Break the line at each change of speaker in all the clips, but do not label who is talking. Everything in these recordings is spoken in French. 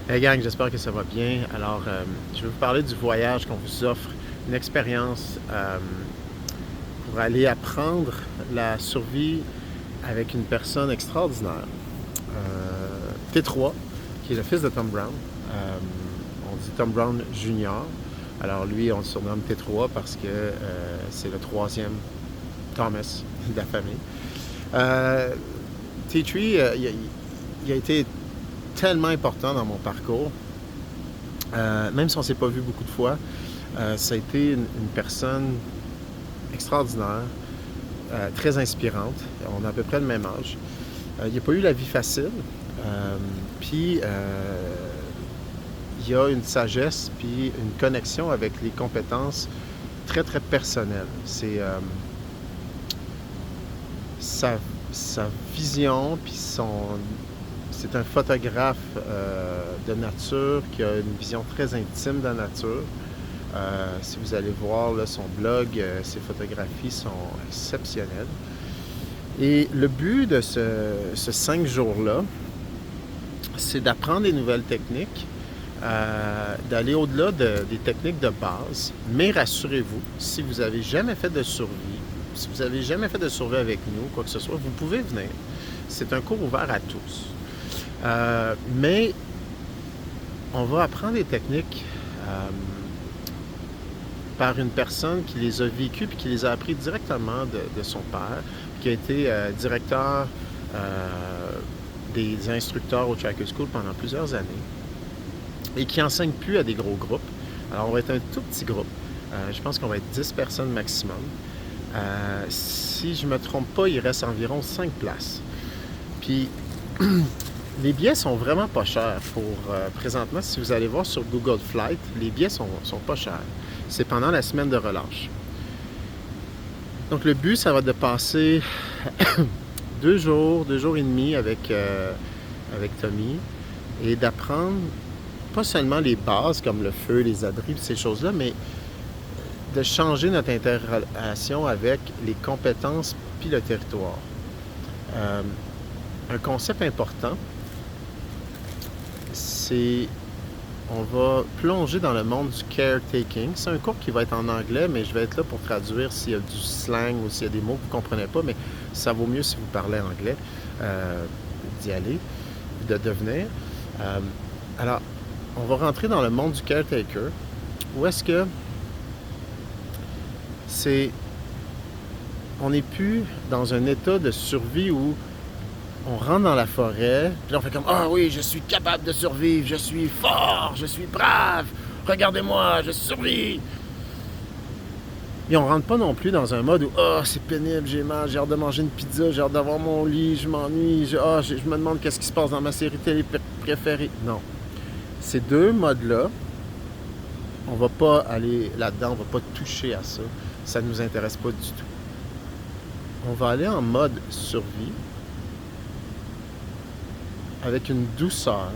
Hey gang, j'espère que ça va bien. Alors, je vais vous parler du voyage qu'on vous offre, une expérience pour aller apprendre la survie avec une personne extraordinaire. T3, qui est le fils de Tom Brown. On dit Tom Brown Junior. Alors lui, on le surnomme T3 parce que c'est le troisième Thomas de la famille. T3, il a été tellement important dans mon parcours. Même si on ne s'est pas vu beaucoup de fois, ça a été une personne extraordinaire, très inspirante. On a à peu près le même âge. Il n'a pas eu la vie facile. Puis, il y a une sagesse puis une connexion avec les compétences très, très personnelles. C'est sa vision puis c'est un photographe de nature qui a une vision très intime de la nature. Si vous allez voir là, son blog, ses photographies sont exceptionnelles. Et le but de ce 5 jours-là, c'est d'apprendre des nouvelles techniques, d'aller au-delà des techniques de base. Mais rassurez-vous, si vous n'avez jamais fait de survie, si vous n'avez jamais fait de survie avec nous, quoi que ce soit, vous pouvez venir. C'est un cours ouvert à tous. Mais on va apprendre des techniques par une personne qui les a vécues et qui les a appris directement de son père, qui a été directeur des instructeurs au Tracker School pendant plusieurs années et qui enseigne plus à des gros groupes. Alors, on va être un tout petit groupe. Je pense qu'on va être 10 personnes maximum. Si je ne me trompe pas, il reste environ 5 places. Puis, les billets sont vraiment pas chers. Présentement, si vous allez voir sur Google Flight, les billets sont pas chers. C'est pendant la semaine de relâche. Donc, le but, ça va de passer 2 jours et demi avec Tommy et d'apprendre pas seulement les bases comme le feu, les abris, ces choses-là, mais de changer notre interrelation avec les compétences puis le territoire. Un concept important, c'est on va plonger dans le monde du caretaking. C'est un cours qui va être en anglais, mais je vais être là pour traduire s'il y a du slang ou s'il y a des mots que vous ne comprenez pas, mais ça vaut mieux si vous parlez anglais d'y aller, de venir. Alors, on va rentrer dans le monde du caretaker, où est-ce que on n'est plus dans un état de survie où on rentre dans la forêt, puis là on fait comme « Ah oui, je suis capable de survivre, je suis fort, je suis brave, regardez-moi, je survis! » Et on rentre pas non plus dans un mode où « Ah, c'est pénible, j'ai mal, j'ai hâte de manger une pizza, j'ai hâte d'avoir mon lit, je m'ennuie, je me demande qu'est-ce qui se passe dans ma série télé préférée. » Non. Ces deux modes-là, on va pas aller là-dedans, on va pas toucher à ça. Ça ne nous intéresse pas du tout. On va aller en mode survie, avec une douceur,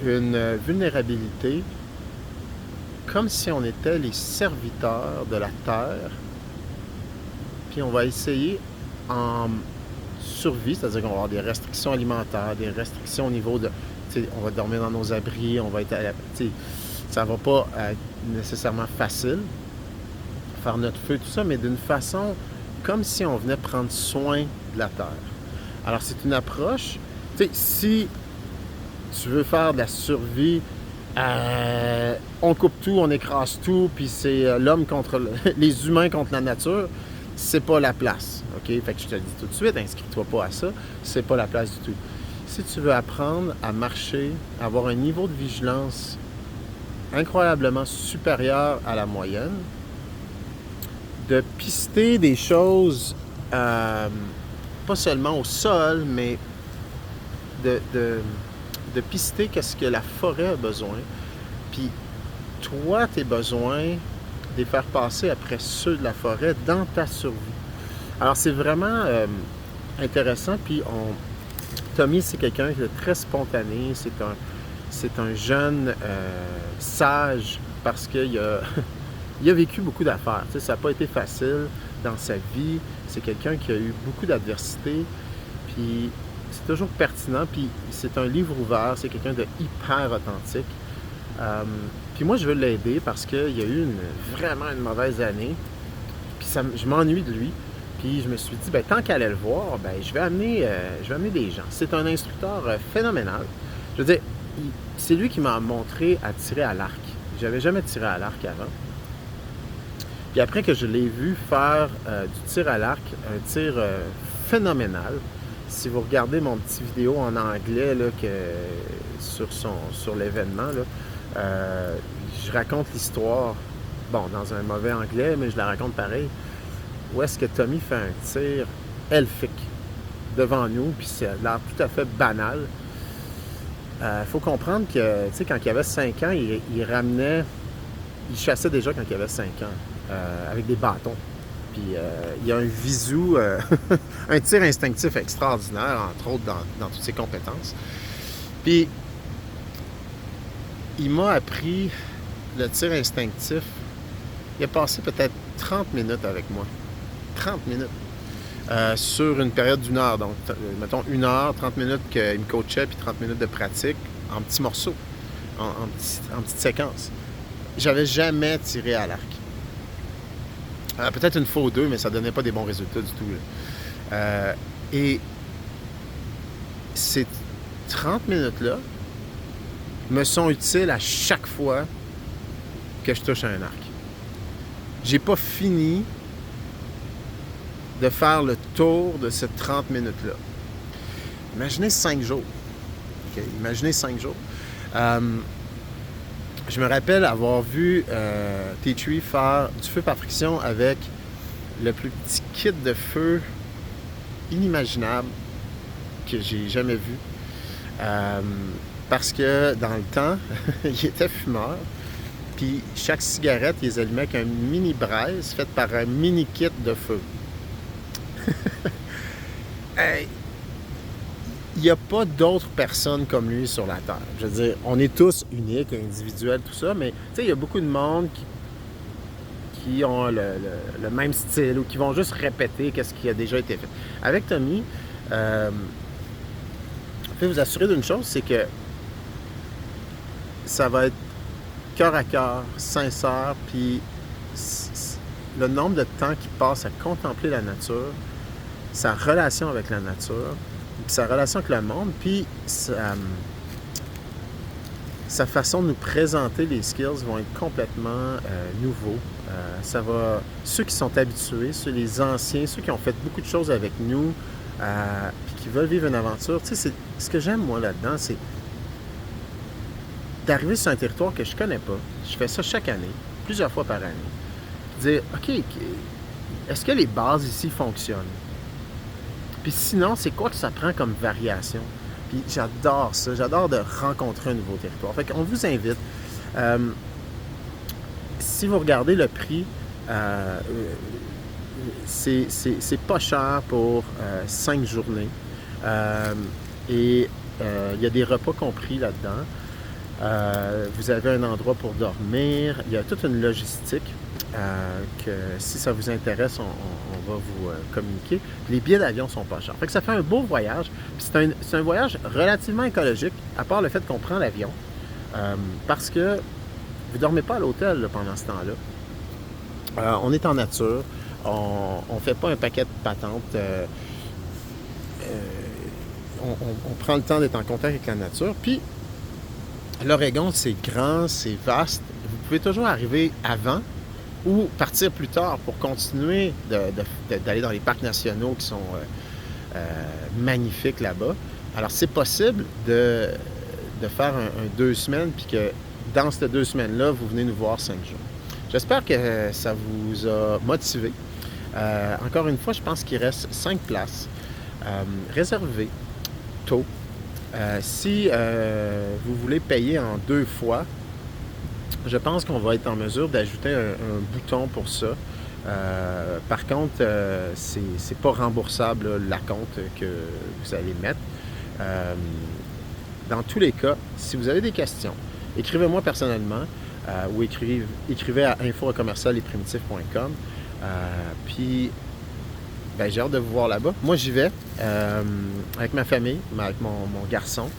une vulnérabilité, comme si on était les serviteurs de la terre. Puis on va essayer en survie, c'est-à-dire qu'on va avoir des restrictions alimentaires, des restrictions au niveau de... On va dormir dans nos abris, on va être... ça va pas être nécessairement facile, faire notre feu, tout ça, mais d'une façon comme si on venait prendre soin de la terre. Alors, c'est une approche, si tu veux faire de la survie, on coupe tout, on écrase tout, puis c'est l'homme contre les humains contre la nature, c'est pas la place, OK? Fait que je te le dis tout de suite, inscris-toi pas à ça, c'est pas la place du tout. Si tu veux apprendre à marcher, avoir un niveau de vigilance incroyablement supérieur à la moyenne, de pister des choses pas seulement au sol, mais de pister qu'est-ce que la forêt a besoin. Puis toi, tes besoins, de les faire passer après ceux de la forêt dans ta survie. Alors, c'est vraiment intéressant. Puis Tommy, c'est quelqu'un qui est très spontané. C'est un jeune sage parce qu'il a, il a vécu beaucoup d'affaires. Tu sais, ça n'a pas été facile dans sa vie. C'est quelqu'un qui a eu beaucoup d'adversité. Puis c'est toujours pertinent, puis c'est un livre ouvert, c'est quelqu'un de hyper authentique. Puis moi, je veux l'aider parce qu'il y a eu vraiment une mauvaise année, puis je m'ennuie de lui. Puis je me suis dit, ben, tant qu'elle allait le voir, ben, je vais amener des gens. C'est un instructeur phénoménal. Je veux dire, c'est lui qui m'a montré à tirer à l'arc. J'avais jamais tiré à l'arc avant. Puis après que je l'ai vu faire du tir à l'arc, un tir phénoménal, si vous regardez mon petit vidéo en anglais là, sur l'événement, là, je raconte l'histoire, bon, dans un mauvais anglais, mais je la raconte pareil, où est-ce que Tommy fait un tir elfique devant nous, puis ça a l'air tout à fait banal. Faut comprendre que, tu sais, quand il avait 5 ans, il chassait déjà quand il avait 5 ans, avec des bâtons. Puis il y a un visu, un tir instinctif extraordinaire, entre autres, dans toutes ses compétences. Puis, il m'a appris le tir instinctif. Il a passé peut-être 30 minutes avec moi. 30 minutes. Sur une période d'1 heure. Donc, mettons 1 heure, 30 minutes qu'il me coachait, puis 30 minutes de pratique en petits morceaux, en petites séquences. J'avais jamais tiré à l'arc. Peut-être une fois ou deux, mais ça donnait pas des bons résultats du tout. Et ces 30 minutes-là me sont utiles à chaque fois que je touche à un arc. J'ai pas fini de faire le tour de ces 30 minutes-là. Imaginez 5 jours. Okay? Imaginez 5 jours. Je me rappelle avoir vu T3 faire du feu par friction avec le plus petit kit de feu inimaginable que j'ai jamais vu. Parce que dans le temps, il était fumeur. Puis chaque cigarette, il les allumait avec un mini braise fait par un mini kit de feu. Hey, il n'y a pas d'autres personnes comme lui sur la Terre. Je veux dire, on est tous uniques, individuels, tout ça, mais tu sais, il y a beaucoup de monde qui ont le même style ou qui vont juste répéter ce qui a déjà été fait. Avec Tommy, je peux vous assurer d'une chose, c'est que ça va être cœur à cœur, sincère, puis le nombre de temps qu'il passe à contempler la nature, sa relation avec la nature, puis sa relation avec le monde, puis sa façon de nous présenter les skills vont être complètement nouveaux. Ceux qui sont habitués, les anciens, ceux qui ont fait beaucoup de choses avec nous, puis qui veulent vivre une aventure, tu sais, ce que j'aime moi là-dedans, c'est d'arriver sur un territoire que je connais pas. Je fais ça chaque année, plusieurs fois par année. Dire, OK, est-ce que les bases ici fonctionnent? Puis sinon, c'est quoi que ça prend comme variation? Puis j'adore ça, j'adore de rencontrer un nouveau territoire. Fait qu'on vous invite, si vous regardez le prix, c'est pas cher pour 5 journées. Et il y a des repas compris là-dedans. Vous avez un endroit pour dormir. Il y a toute une logistique que si ça vous intéresse, on va vous communiquer. Puis les billets d'avion sont pas chers. Fait que ça fait un beau voyage. Puis c'est un voyage relativement écologique, à part le fait qu'on prend l'avion. Parce que vous ne dormez pas à l'hôtel là, pendant ce temps-là. On est en nature. On ne fait pas un paquet de patentes. On prend le temps d'être en contact avec la nature. Puis l'Oregon, c'est grand, c'est vaste. Vous pouvez toujours arriver avant ou partir plus tard pour continuer d'aller dans les parcs nationaux qui sont magnifiques là-bas. Alors, c'est possible de faire un 2 semaines, puis que dans ces 2 semaines-là, vous venez nous voir 5 jours. J'espère que ça vous a motivé. Encore une fois, je pense qu'il reste 5 places. Réservez tôt. Si vous voulez payer en 2 fois, je pense qu'on va être en mesure d'ajouter un bouton pour ça. Par contre, c'est pas remboursable là, la compte que vous allez mettre. Dans tous les cas, si vous avez des questions, écrivez-moi personnellement ou écrivez à info@lesprimitifs.com. Puis Ben, j'ai hâte de vous voir là-bas. Moi, j'y vais avec ma famille, avec mon garçon.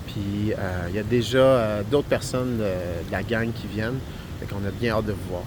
Puis il y a déjà d'autres personnes de la gang qui viennent. Fait qu'on a bien hâte de vous voir.